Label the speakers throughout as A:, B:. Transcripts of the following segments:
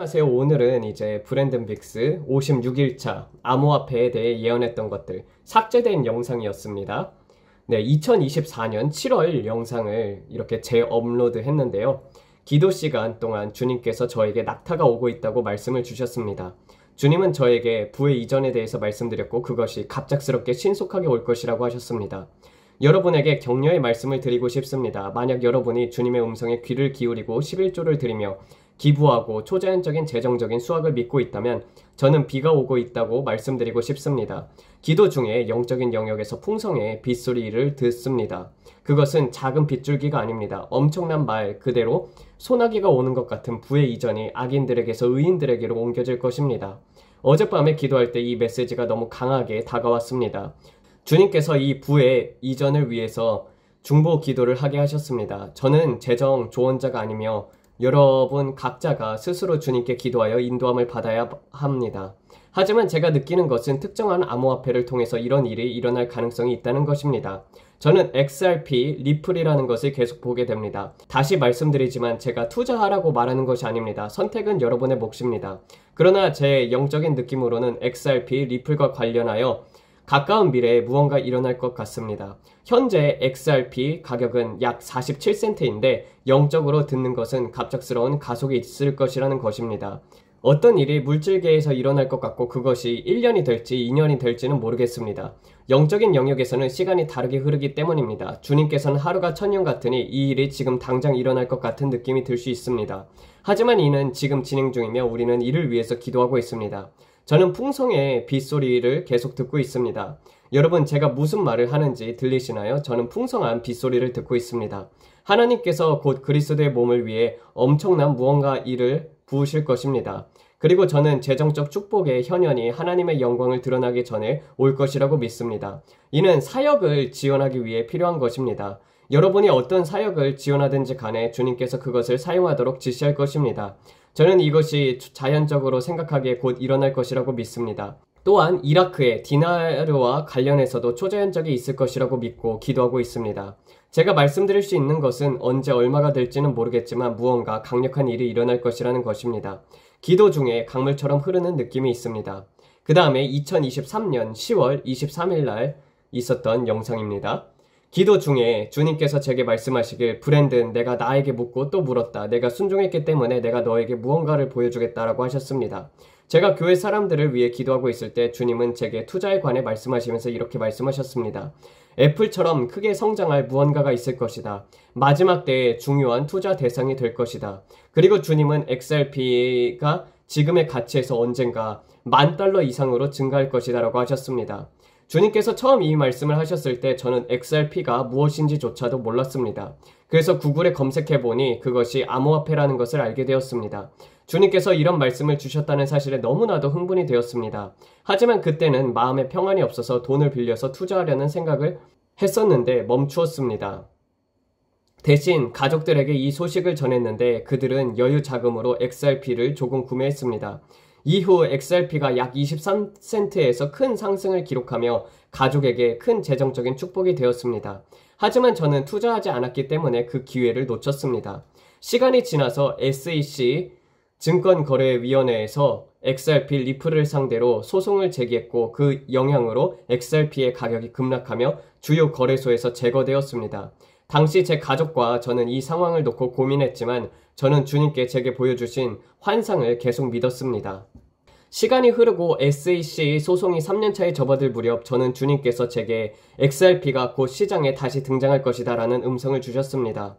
A: 안녕하세요. 오늘은 이제 브랜든 빅스 56일차 암호화폐에 대해 예언했던 것들 삭제된 영상이었습니다. 네, 2024년 7월 영상을 이렇게 재업로드 했는데요. 기도 시간 동안 주님께서 저에게 낙타가 오고 있다고 말씀을 주셨습니다. 주님은 저에게 부의 이전에 대해서 말씀드렸고 그것이 갑작스럽게 신속하게 올 것이라고 하셨습니다. 여러분에게 격려의 말씀을 드리고 싶습니다. 만약 여러분이 주님의 음성에 귀를 기울이고 11조를 드리며 기부하고 초자연적인 재정적인 수확을 믿고 있다면 저는 비가 오고 있다고 말씀드리고 싶습니다. 기도 중에 영적인 영역에서 풍성의 빗소리를 듣습니다. 그것은 작은 빗줄기가 아닙니다. 엄청난 말 그대로 소나기가 오는 것 같은 부의 이전이 악인들에게서 의인들에게로 옮겨질 것입니다. 어젯밤에 기도할 때 이 메시지가 너무 강하게 다가왔습니다. 주님께서 이 부의 이전을 위해서 중보 기도를 하게 하셨습니다. 저는 재정 조언자가 아니며 여러분 각자가 스스로 주님께 기도하여 인도함을 받아야 합니다. 하지만 제가 느끼는 것은 특정한 암호화폐를 통해서 이런 일이 일어날 가능성이 있다는 것입니다. 저는 XRP, 리플이라는 것을 계속 보게 됩니다. 다시 말씀드리지만 제가 투자하라고 말하는 것이 아닙니다. 선택은 여러분의 몫입니다. 그러나 제 영적인 느낌으로는 XRP, 리플과 관련하여 가까운 미래에 무언가 일어날 것 같습니다. 현재 XRP 가격은 약 47센트인데 영적으로 듣는 것은 갑작스러운 가속이 있을 것이라는 것입니다. 어떤 일이 물질계에서 일어날 것 같고 그것이 1년이 될지 2년이 될지는 모르겠습니다. 영적인 영역에서는 시간이 다르게 흐르기 때문입니다. 주님께서는 하루가 천년 같으니 이 일이 지금 당장 일어날 것 같은 느낌이 들 수 있습니다. 하지만 이는 지금 진행 중이며 우리는 이를 위해서 기도하고 있습니다. 저는 풍성의 빗소리를 계속 듣고 있습니다. 여러분 제가 무슨 말을 하는지 들리시나요? 저는 풍성한 빗소리를 듣고 있습니다. 하나님께서 곧 그리스도의 몸을 위해 엄청난 무언가 일을 부으실 것입니다. 그리고 저는 재정적 축복의 현현이 하나님의 영광을 드러나기 전에 올 것이라고 믿습니다. 이는 사역을 지원하기 위해 필요한 것입니다. 여러분이 어떤 사역을 지원하든지 간에 주님께서 그것을 사용하도록 지시할 것입니다. 저는 이것이 자연적으로 생각하기에 곧 일어날 것이라고 믿습니다. 또한 이라크의 디나르와 관련해서도 초자연적이 있을 것이라고 믿고 기도하고 있습니다. 제가 말씀드릴 수 있는 것은 언제 얼마가 될지는 모르겠지만 무언가 강력한 일이 일어날 것이라는 것입니다. 기도 중에 강물처럼 흐르는 느낌이 있습니다. 그 다음에 2023년 10월 23일 날 있었던 영상입니다. 기도 중에 주님께서 제게 말씀하시길 브랜든 내가 나에게 묻고 또 물었다. 내가 순종했기 때문에 내가 너에게 무언가를 보여주겠다라고 하셨습니다. 제가 교회 사람들을 위해 기도하고 있을 때 주님은 제게 투자에 관해 말씀하시면서 이렇게 말씀하셨습니다. 애플처럼 크게 성장할 무언가가 있을 것이다. 마지막 때에 중요한 투자 대상이 될 것이다. 그리고 주님은 XRP가 지금의 가치에서 언젠가 $10,000 이상으로 증가할 것이다 라고 하셨습니다. 주님께서 처음 이 말씀을 하셨을 때 저는 XRP가 무엇인지조차도 몰랐습니다. 그래서 구글에 검색해보니 그것이 암호화폐라는 것을 알게 되었습니다. 주님께서 이런 말씀을 주셨다는 사실에 너무나도 흥분이 되었습니다. 하지만 그때는 마음에 평안이 없어서 돈을 빌려서 투자하려는 생각을 했었는데 멈추었습니다. 대신 가족들에게 이 소식을 전했는데 그들은 여유 자금으로 XRP를 조금 구매했습니다. 이후 XRP가 약 23센트에서 큰 상승을 기록하며 가족에게 큰 재정적인 축복이 되었습니다. 하지만 저는 투자하지 않았기 때문에 그 기회를 놓쳤습니다. 시간이 지나서 SEC 증권거래위원회에서 XRP 리플을 상대로 소송을 제기했고 그 영향으로 XRP의 가격이 급락하며 주요 거래소에서 제거되었습니다. 당시 제 가족과 저는 이 상황을 놓고 고민했지만 저는 주님께 제게 보여주신 환상을 계속 믿었습니다. 시간이 흐르고 SEC 소송이 3년차에 접어들 무렵 저는 주님께서 제게 XRP가 곧 시장에 다시 등장할 것이다 라는 음성을 주셨습니다.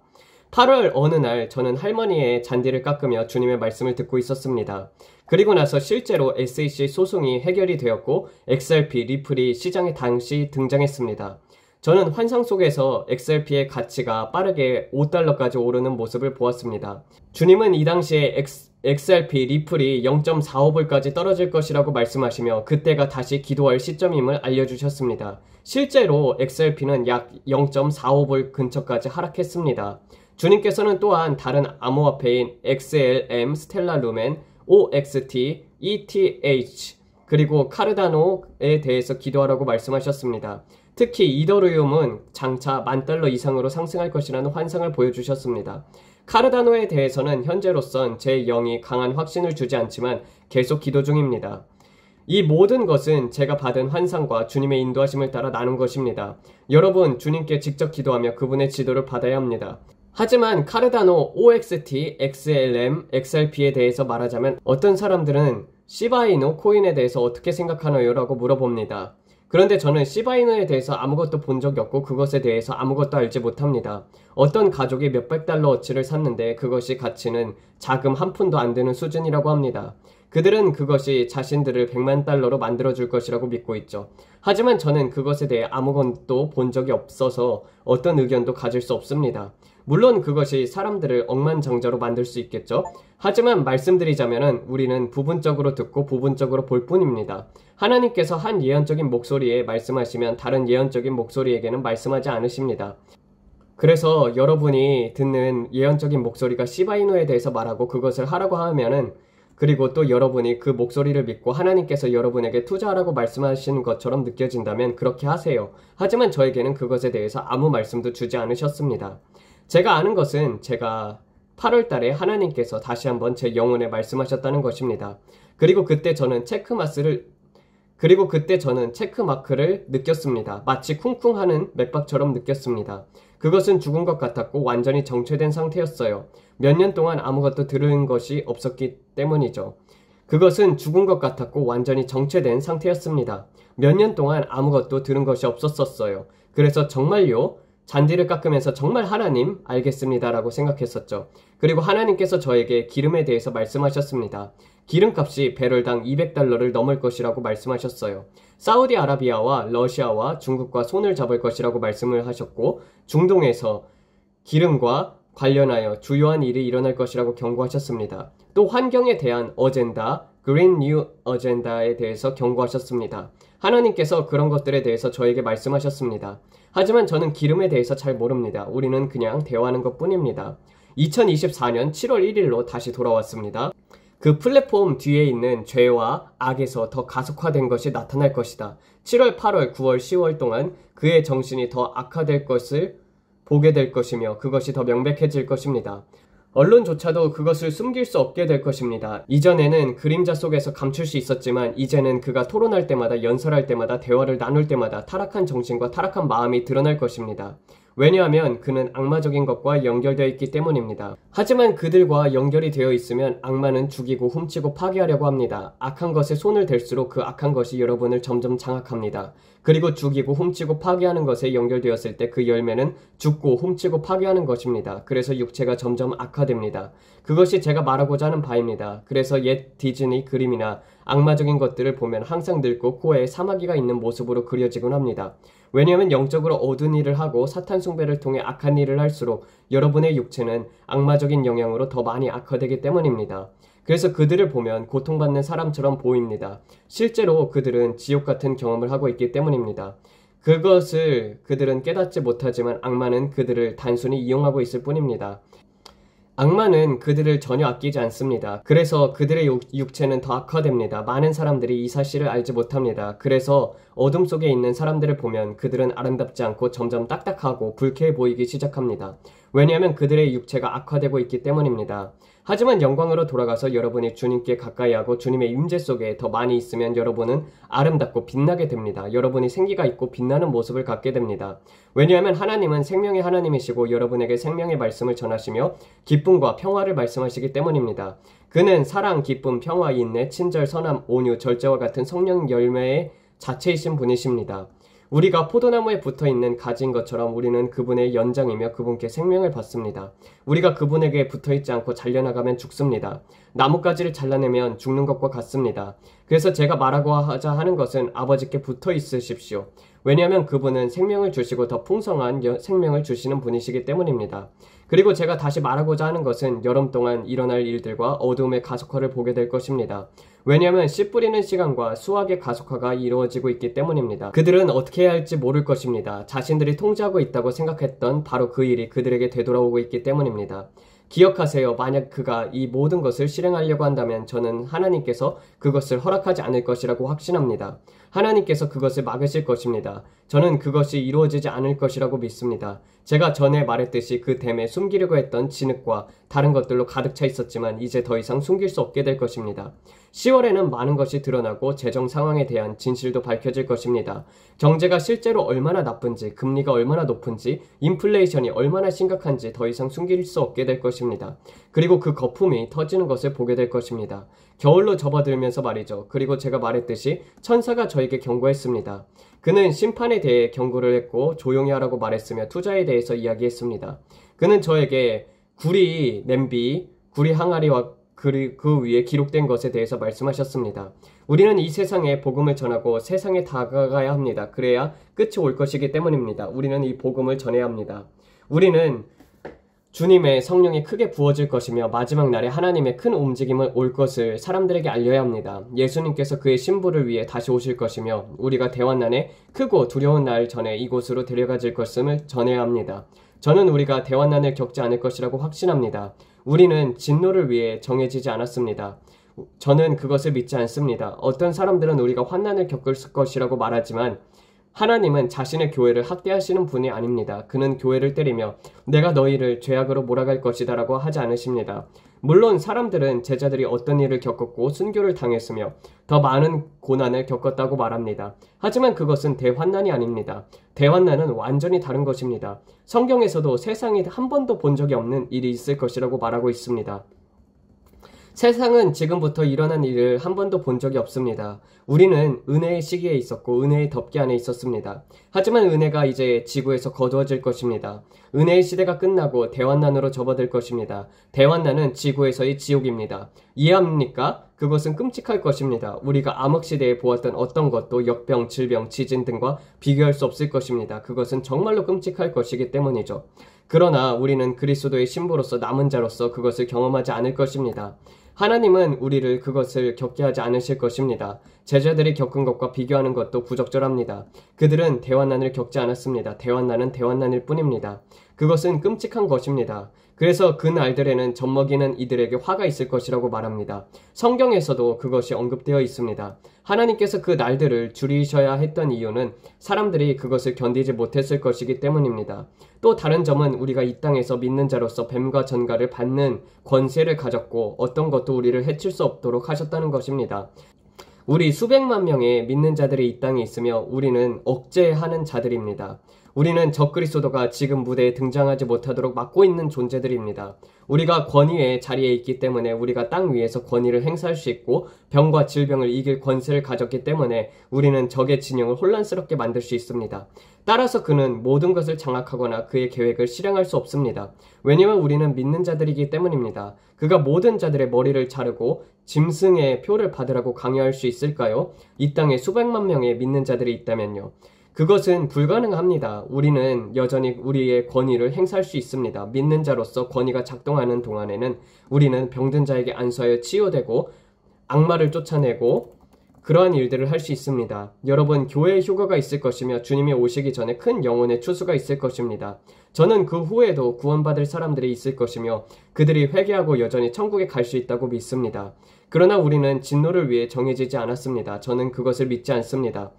A: 8월 어느 날 저는 할머니의 잔디를 깎으며 주님의 말씀을 듣고 있었습니다. 그리고 나서 실제로 SEC 소송이 해결이 되었고 XRP 리플이 시장에 당시 등장했습니다. 저는 환상 속에서 XRP의 가치가 빠르게 $5까지 오르는 모습을 보았습니다. 주님은 이 당시에 XRP 리플이 0.45불까지 떨어질 것이라고 말씀하시며 그때가 다시 기도할 시점임을 알려주셨습니다. 실제로 XRP는 약 0.45불 근처까지 하락했습니다. 주님께서는 또한 다른 암호화폐인 XLM, 스텔라 루멘, OXT, ETH 그리고 카르다노에 대해서 기도하라고 말씀하셨습니다. 특히 이더리움은 장차 $10,000 이상으로 상승할 것이라는 환상을 보여주셨습니다. 카르다노에 대해서는 현재로선 제 영이 강한 확신을 주지 않지만 계속 기도 중입니다. 이 모든 것은 제가 받은 환상과 주님의 인도하심을 따라 나눈 것입니다. 여러분, 주님께 직접 기도하며 그분의 지도를 받아야 합니다. 하지만 카르다노, OXT, XLM, XRP에 대해서 말하자면 어떤 사람들은 시바이누 코인에 대해서 어떻게 생각하나요? 라고 물어봅니다. 그런데 저는 시바이누에 대해서 아무것도 본 적이 없고 그것에 대해서 아무것도 알지 못합니다. 어떤 가족이 몇백 달러어치를 샀는데 그것이 가치는 자금 한 푼도 안 되는 수준이라고 합니다. 그들은 그것이 자신들을 $10,000,000로 만들어줄 것이라고 믿고 있죠. 하지만 저는 그것에 대해 아무것도 본 적이 없어서 어떤 의견도 가질 수 없습니다. 물론 그것이 사람들을 억만장자로 만들 수 있겠죠. 하지만 말씀드리자면 우리는 부분적으로 듣고 부분적으로 볼 뿐입니다. 하나님께서 한 예언적인 목소리에 말씀하시면 다른 예언적인 목소리에게는 말씀하지 않으십니다. 그래서 여러분이 듣는 예언적인 목소리가 시바이누에 대해서 말하고 그것을 하라고 하면은, 그리고 또 여러분이 그 목소리를 믿고 하나님께서 여러분에게 투자하라고 말씀하시는 것처럼 느껴진다면 그렇게 하세요. 하지만 저에게는 그것에 대해서 아무 말씀도 주지 않으셨습니다. 제가 아는 것은 제가 8월 달에 하나님께서 다시 한번 제 영혼에 말씀하셨다는 것입니다. 그리고 그때 저는 체크마크를 느꼈습니다. 마치 쿵쿵하는 맥박처럼 느꼈습니다. 그것은 죽은 것 같았고 완전히 정체된 상태였어요. 몇 년 동안 아무것도 들은 것이 없었기 때문이죠. 그것은 죽은 것 같았고 완전히 정체된 상태였습니다. 몇 년 동안 아무것도 들은 것이 없었어요. 그래서 정말요? 잔디를 깎으면서 정말 하나님 알겠습니다라고 생각했었죠. 그리고 하나님께서 저에게 기름에 대해서 말씀하셨습니다. 기름값이 배럴당 $200를 넘을 것이라고 말씀하셨어요. 사우디아라비아와 러시아와 중국과 손을 잡을 것이라고 말씀을 하셨고, 중동에서 기름과 관련하여 주요한 일이 일어날 것이라고 경고하셨습니다. 또 환경에 대한 어젠다, 그린 뉴 어젠다에 대해서 경고하셨습니다. 하나님께서 그런 것들에 대해서 저에게 말씀하셨습니다. 하지만 저는 기름에 대해서 잘 모릅니다. 우리는 그냥 대화하는 것 뿐입니다. 2024년 7월 1일로 다시 돌아왔습니다. 그 플랫폼 뒤에 있는 죄와 악에서 더 가속화된 것이 나타날 것이다. 7월, 8월, 9월, 10월 동안 그의 정신이 더 악화될 것을 보게 될 것이며 그것이 더 명백해질 것입니다. 언론조차도 그것을 숨길 수 없게 될 것입니다. 이전에는 그림자 속에서 감출 수 있었지만 이제는 그가 토론할 때마다, 연설할 때마다, 대화를 나눌 때마다 타락한 정신과 타락한 마음이 드러날 것입니다. 왜냐하면 그는 악마적인 것과 연결되어 있기 때문입니다. 하지만 그들과 연결이 되어 있으면 악마는 죽이고 훔치고 파괴하려고 합니다. 악한 것에 손을 댈수록 그 악한 것이 여러분을 점점 장악합니다. 그리고 죽이고 훔치고 파괴하는 것에 연결되었을 때 그 열매는 죽고 훔치고 파괴하는 것입니다. 그래서 육체가 점점 악화됩니다. 그것이 제가 말하고자 하는 바입니다. 그래서 옛 디즈니 그림이나 악마적인 것들을 보면 항상 늙고 코에 사마귀가 있는 모습으로 그려지곤 합니다. 왜냐하면 영적으로 어두운 일을 하고 사탄 숭배를 통해 악한 일을 할수록 여러분의 육체는 악마적인 영향으로 더 많이 악화되기 때문입니다. 그래서 그들을 보면 고통받는 사람처럼 보입니다. 실제로 그들은 지옥 같은 경험을 하고 있기 때문입니다. 그것을 그들은 깨닫지 못하지만 악마는 그들을 단순히 이용하고 있을 뿐입니다. 악마는 그들을 전혀 아끼지 않습니다. 그래서 그들의 육체는 더 악화됩니다. 많은 사람들이 이 사실을 알지 못합니다. 그래서 어둠 속에 있는 사람들을 보면 그들은 아름답지 않고 점점 딱딱하고 불쾌해 보이기 시작합니다. 왜냐하면 그들의 육체가 악화되고 있기 때문입니다. 하지만 영광으로 돌아가서 여러분이 주님께 가까이 하고 주님의 임재 속에 더 많이 있으면 여러분은 아름답고 빛나게 됩니다. 여러분이 생기가 있고 빛나는 모습을 갖게 됩니다. 왜냐하면 하나님은 생명의 하나님이시고 여러분에게 생명의 말씀을 전하시며 기쁨과 평화를 말씀하시기 때문입니다. 그는 사랑, 기쁨, 평화, 인내, 친절, 선함, 온유, 절제와 같은 성령 열매의 자체이신 분이십니다. 우리가 포도나무에 붙어있는 가지인 것처럼 우리는 그분의 연장이며 그분께 생명을 받습니다. 우리가 그분에게 붙어있지 않고 잘려나가면 죽습니다. 나뭇가지를 잘라내면 죽는 것과 같습니다. 그래서 제가 말하고자 하는 것은 아버지께 붙어 있으십시오. 왜냐하면 그분은 생명을 주시고 더 풍성한 생명을 주시는 분이시기 때문입니다. 그리고 제가 다시 말하고자 하는 것은 여름 동안 일어날 일들과 어두움의 가속화를 보게 될 것입니다. 왜냐하면 씨 뿌리는 시간과 수확의 가속화가 이루어지고 있기 때문입니다. 그들은 어떻게 해야 할지 모를 것입니다. 자신들이 통제하고 있다고 생각했던 바로 그 일이 그들에게 되돌아오고 있기 때문입니다. 기억하세요. 만약 그가 이 모든 것을 실행하려고 한다면 저는 하나님께서 그것을 허락하지 않을 것이라고 확신합니다. 하나님께서 그것을 막으실 것입니다. 저는 그것이 이루어지지 않을 것이라고 믿습니다. 제가 전에 말했듯이 그 댐에 숨기려고 했던 진흙과 다른 것들로 가득 차 있었지만 이제 더 이상 숨길 수 없게 될 것입니다. 10월에는 많은 것이 드러나고 재정 상황에 대한 진실도 밝혀질 것입니다. 경제가 실제로 얼마나 나쁜지, 금리가 얼마나 높은지, 인플레이션이 얼마나 심각한지 더 이상 숨길 수 없게 될 것입니다. 그리고 그 거품이 터지는 것을 보게 될 것입니다. 겨울로 접어들면서 말이죠. 그리고 제가 말했듯이 천사가 저에게 경고했습니다. 그는 심판에 대해 경고를 했고 조용히 하라고 말했으며 투자에 대해서 이야기했습니다. 그는 저에게 구리 냄비, 구리 항아리와 그 위에 기록된 것에 대해서 말씀하셨습니다. 우리는 이 세상에 복음을 전하고 세상에 다가가야 합니다. 그래야 끝이 올 것이기 때문입니다. 우리는 이 복음을 전해야 합니다. 우리는 주님의 성령이 크게 부어질 것이며 마지막 날에 하나님의 큰 움직임을 올 것을 사람들에게 알려야 합니다. 예수님께서 그의 신부를 위해 다시 오실 것이며 우리가 대환난에 크고 두려운 날 전에 이곳으로 데려가질 것임을 전해야 합니다. 저는 우리가 대환난을 겪지 않을 것이라고 확신합니다. 우리는 진노를 위해 정해지지 않았습니다. 저는 그것을 믿지 않습니다. 어떤 사람들은 우리가 환난을 겪을 것이라고 말하지만 하나님은 자신의 교회를 학대하시는 분이 아닙니다. 그는 교회를 때리며 내가 너희를 죄악으로 몰아갈 것이다 라고 하지 않으십니다. 물론 사람들은 제자들이 어떤 일을 겪었고 순교를 당했으며 더 많은 고난을 겪었다고 말합니다. 하지만 그것은 대환난이 아닙니다. 대환난은 완전히 다른 것입니다. 성경에서도 세상에 한 번도 본 적이 없는 일이 있을 것이라고 말하고 있습니다. 세상은 지금부터 일어난 일을 한 번도 본 적이 없습니다. 우리는 은혜의 시기에 있었고 은혜의 덮개 안에 있었습니다. 하지만 은혜가 이제 지구에서 거두어질 것입니다. 은혜의 시대가 끝나고 대환난으로 접어들 것입니다. 대환난은 지구에서의 지옥입니다. 이해합니까? 그것은 끔찍할 것입니다. 우리가 암흑시대에 보았던 어떤 것도 역병, 질병, 지진 등과 비교할 수 없을 것입니다. 그것은 정말로 끔찍할 것이기 때문이죠. 그러나 우리는 그리스도의 신부로서 남은 자로서 그것을 경험하지 않을 것입니다. 하나님은 우리를 그것을 겪게 하지 않으실 것입니다. 제자들이 겪은 것과 비교하는 것도 부적절합니다. 그들은 대환난을 겪지 않았습니다. 대환난은 대환난일 뿐입니다. 그것은 끔찍한 것입니다. 그래서 그 날들에는 젖먹이는 이들에게 화가 있을 것이라고 말합니다. 성경에서도 그것이 언급되어 있습니다. 하나님께서 그 날들을 줄이셔야 했던 이유는 사람들이 그것을 견디지 못했을 것이기 때문입니다. 또 다른 점은 우리가 이 땅에서 믿는 자로서 뱀과 전갈을 받는 권세를 가졌고 어떤 것도 우리를 해칠 수 없도록 하셨다는 것입니다. 우리 수백만 명의 믿는 자들이 이 땅에 있으며 우리는 억제하는 자들입니다. 우리는 적그리스도가 지금 무대에 등장하지 못하도록 막고 있는 존재들입니다. 우리가 권위의 자리에 있기 때문에 우리가 땅 위에서 권위를 행사할 수 있고 병과 질병을 이길 권세를 가졌기 때문에 우리는 적의 진영을 혼란스럽게 만들 수 있습니다. 따라서 그는 모든 것을 장악하거나 그의 계획을 실행할 수 없습니다. 왜냐하면 우리는 믿는 자들이기 때문입니다. 그가 모든 자들의 머리를 자르고 짐승의 표를 받으라고 강요할 수 있을까요? 이 땅에 수백만 명의 믿는 자들이 있다면요. 그것은 불가능합니다. 우리는 여전히 우리의 권위를 행사할 수 있습니다. 믿는 자로서 권위가 작동하는 동안에는 우리는 병든 자에게 안수하여 치유되고 악마를 쫓아내고 그러한 일들을 할 수 있습니다. 여러분, 교회에 휴거가 있을 것이며 주님이 오시기 전에 큰 영혼의 추수가 있을 것입니다. 저는 그 후에도 구원받을 사람들이 있을 것이며 그들이 회개하고 여전히 천국에 갈 수 있다고 믿습니다. 그러나 우리는 진노를 위해 정해지지 않았습니다. 저는 그것을 믿지 않습니다.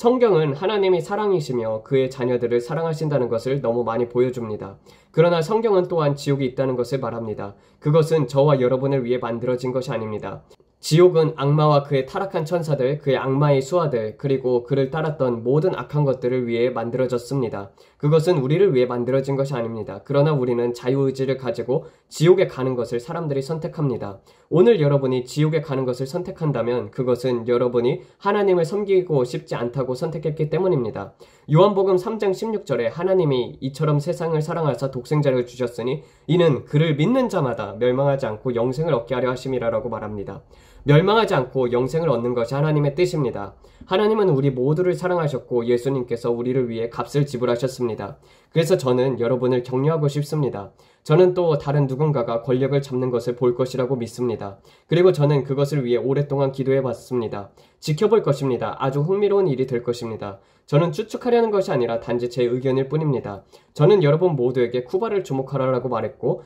A: 성경은 하나님이 사랑이시며 그의 자녀들을 사랑하신다는 것을 너무 많이 보여줍니다. 그러나 성경은 또한 지옥이 있다는 것을 말합니다. 그것은 저와 여러분을 위해 만들어진 것이 아닙니다. 지옥은 악마와 그의 타락한 천사들, 그의 악마의 수하들, 그리고 그를 따랐던 모든 악한 것들을 위해 만들어졌습니다. 그것은 우리를 위해 만들어진 것이 아닙니다. 그러나 우리는 자유의지를 가지고 지옥에 가는 것을 사람들이 선택합니다. 오늘 여러분이 지옥에 가는 것을 선택한다면 그것은 여러분이 하나님을 섬기고 싶지 않다고 선택했기 때문입니다. 요한복음 3장 16절에 하나님이 이처럼 세상을 사랑하사 독생자를 주셨으니 이는 그를 믿는 자마다 멸망하지 않고 영생을 얻게 하려 하심이라라고 말합니다. 멸망하지 않고 영생을 얻는 것이 하나님의 뜻입니다. 하나님은 우리 모두를 사랑하셨고 예수님께서 우리를 위해 값을 지불하셨습니다. 그래서 저는 여러분을 격려하고 싶습니다. 저는 또 다른 누군가가 권력을 잡는 것을 볼 것이라고 믿습니다. 그리고 저는 그것을 위해 오랫동안 기도해 봤습니다. 지켜볼 것입니다. 아주 흥미로운 일이 될 것입니다. 저는 추측하려는 것이 아니라 단지 제 의견일 뿐입니다. 저는 여러분 모두에게 쿠바를 주목하라고 말했고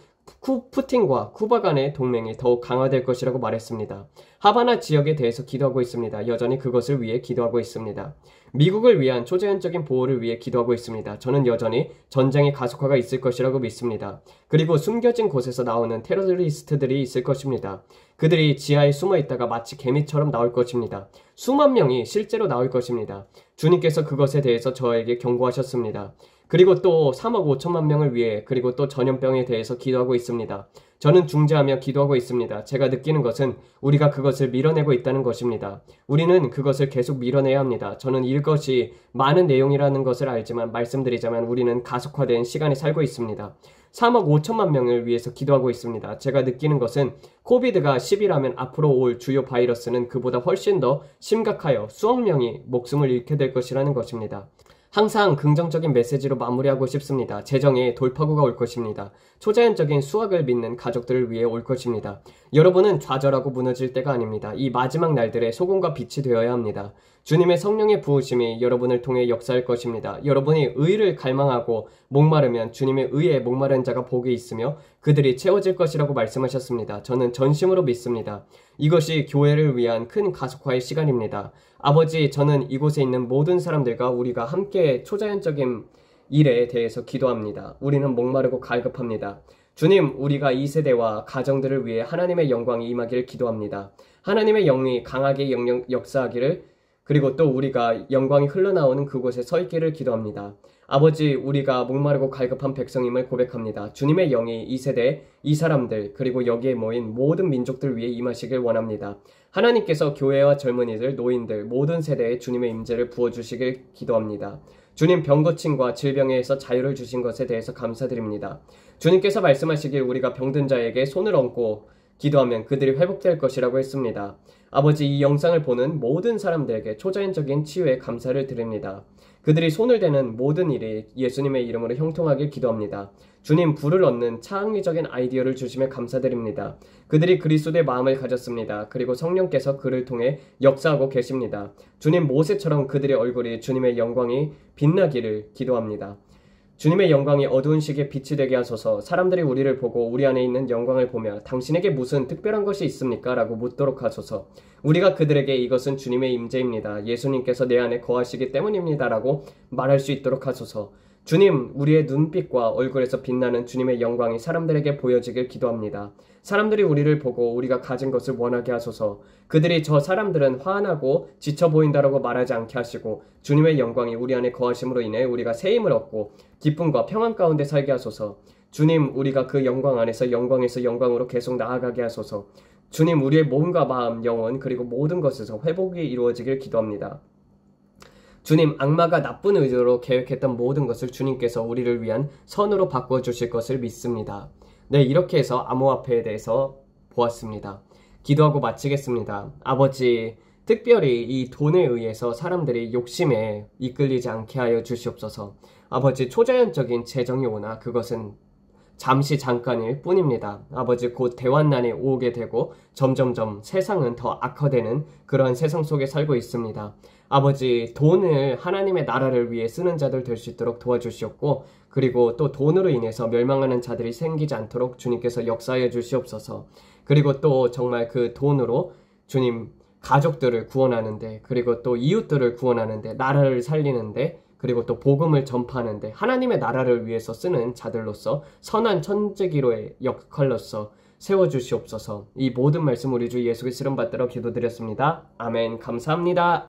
A: 푸틴과 쿠바 간의 동맹이 더욱 강화될 것이라고 말했습니다. 하바나 지역에 대해서 기도하고 있습니다. 여전히 그것을 위해 기도하고 있습니다. 미국을 위한 초자연적인 보호를 위해 기도하고 있습니다. 저는 여전히 전쟁의 가속화가 있을 것이라고 믿습니다. 그리고 숨겨진 곳에서 나오는 테러리스트들이 있을 것입니다. 그들이 지하에 숨어 있다가 마치 개미처럼 나올 것입니다. 수만 명이 실제로 나올 것입니다. 주님께서 그것에 대해서 저에게 경고하셨습니다. 그리고 또 3억 5천만 명을 위해 그리고 또 전염병에 대해서 기도하고 있습니다. 저는 중재하며 기도하고 있습니다. 제가 느끼는 것은 우리가 그것을 밀어내고 있다는 것입니다. 우리는 그것을 계속 밀어내야 합니다. 저는 이것이 많은 내용이라는 것을 알지만 말씀드리자면 우리는 가속화된 시간에 살고 있습니다. 3억 5천만 명을 위해서 기도하고 있습니다. 제가 느끼는 것은 코비드가 10이라면 앞으로 올 주요 바이러스는 그보다 훨씬 더 심각하여 수억 명이 목숨을 잃게 될 것이라는 것입니다. 항상 긍정적인 메시지로 마무리하고 싶습니다. 재정에 돌파구가 올 것입니다. 초자연적인 수학을 믿는 가족들을 위해 올 것입니다. 여러분은 좌절하고 무너질 때가 아닙니다. 이 마지막 날들의 소금과 빛이 되어야 합니다. 주님의 성령의 부으심이 여러분을 통해 역사할 것입니다. 여러분이 의를 갈망하고 목마르면 주님의 의에 목마른 자가 복이 있으며 그들이 채워질 것이라고 말씀하셨습니다. 저는 전심으로 믿습니다. 이것이 교회를 위한 큰 가속화의 시간입니다. 아버지, 저는 이곳에 있는 모든 사람들과 우리가 함께 초자연적인 일에 대해서 기도합니다. 우리는 목마르고 갈급합니다. 주님, 우리가 이 세대와 가정들을 위해 하나님의 영광이 임하기를 기도합니다. 하나님의 영이 강하게 역사하기를 그리고 또 우리가 영광이 흘러나오는 그곳에 서 있기를 기도합니다. 아버지, 우리가 목마르고 갈급한 백성임을 고백합니다. 주님의 영이 이 세대, 이 사람들, 그리고 여기에 모인 모든 민족들 위해 임하시길 원합니다. 하나님께서 교회와 젊은이들, 노인들, 모든 세대에 주님의 임재를 부어주시길 기도합니다. 주님, 병 고침과 질병에서 자유를 주신 것에 대해서 감사드립니다. 주님께서 말씀하시길 우리가 병든 자에게 손을 얹고 기도하면 그들이 회복될 것이라고 했습니다. 아버지, 이 영상을 보는 모든 사람들에게 초자연적인 치유에 감사를 드립니다. 그들이 손을 대는 모든 일이 예수님의 이름으로 형통하길 기도합니다. 주님, 불을 얻는 창의적인 아이디어를 주심에 감사드립니다. 그들이 그리스도의 마음을 가졌습니다. 그리고 성령께서 그를 통해 역사하고 계십니다. 주님, 모세처럼 그들의 얼굴이 주님의 영광이 빛나기를 기도합니다. 주님의 영광이 어두운 시기에 빛이 되게 하소서. 사람들이 우리를 보고 우리 안에 있는 영광을 보며 당신에게 무슨 특별한 것이 있습니까? 라고 묻도록 하소서. 우리가 그들에게 이것은 주님의 임재입니다. 예수님께서 내 안에 거하시기 때문입니다. 라고 말할 수 있도록 하소서. 주님, 우리의 눈빛과 얼굴에서 빛나는 주님의 영광이 사람들에게 보여지길 기도합니다. 사람들이 우리를 보고 우리가 가진 것을 원하게 하소서. 그들이 저 사람들은 화나고 지쳐 보인다라고 말하지 않게 하시고 주님의 영광이 우리 안에 거하심으로 인해 우리가 새 힘을 얻고 기쁨과 평안 가운데 살게 하소서. 주님, 우리가 그 영광 안에서 영광에서 영광으로 계속 나아가게 하소서. 주님, 우리의 몸과 마음, 영혼 그리고 모든 것에서 회복이 이루어지길 기도합니다. 주님, 악마가 나쁜 의도로 계획했던 모든 것을 주님께서 우리를 위한 선으로 바꿔주실 것을 믿습니다. 네, 이렇게 해서 암호화폐에 대해서 보았습니다. 기도하고 마치겠습니다. 아버지, 특별히 이 돈에 의해서 사람들이 욕심에 이끌리지 않게 하여 주시옵소서. 아버지, 초자연적인 재정이 오나 그것은 잠시 잠깐일 뿐입니다. 아버지, 곧 대환난이 오게 되고 점점점 세상은 더 악화되는 그러한 세상 속에 살고 있습니다. 아버지, 돈을 하나님의 나라를 위해 쓰는 자들 될 수 있도록 도와주시옵고 그리고 또 돈으로 인해서 멸망하는 자들이 생기지 않도록 주님께서 역사하여 주시옵소서. 그리고 또 정말 그 돈으로 주님 가족들을 구원하는데 그리고 또 이웃들을 구원하는데 나라를 살리는데 그리고 또 복음을 전파하는데 하나님의 나라를 위해서 쓰는 자들로서 선한 천재기로의 역할로서 세워주시옵소서. 이 모든 말씀 우리 주 예수 그리스도 이름 받들어 기도드렸습니다. 아멘. 감사합니다.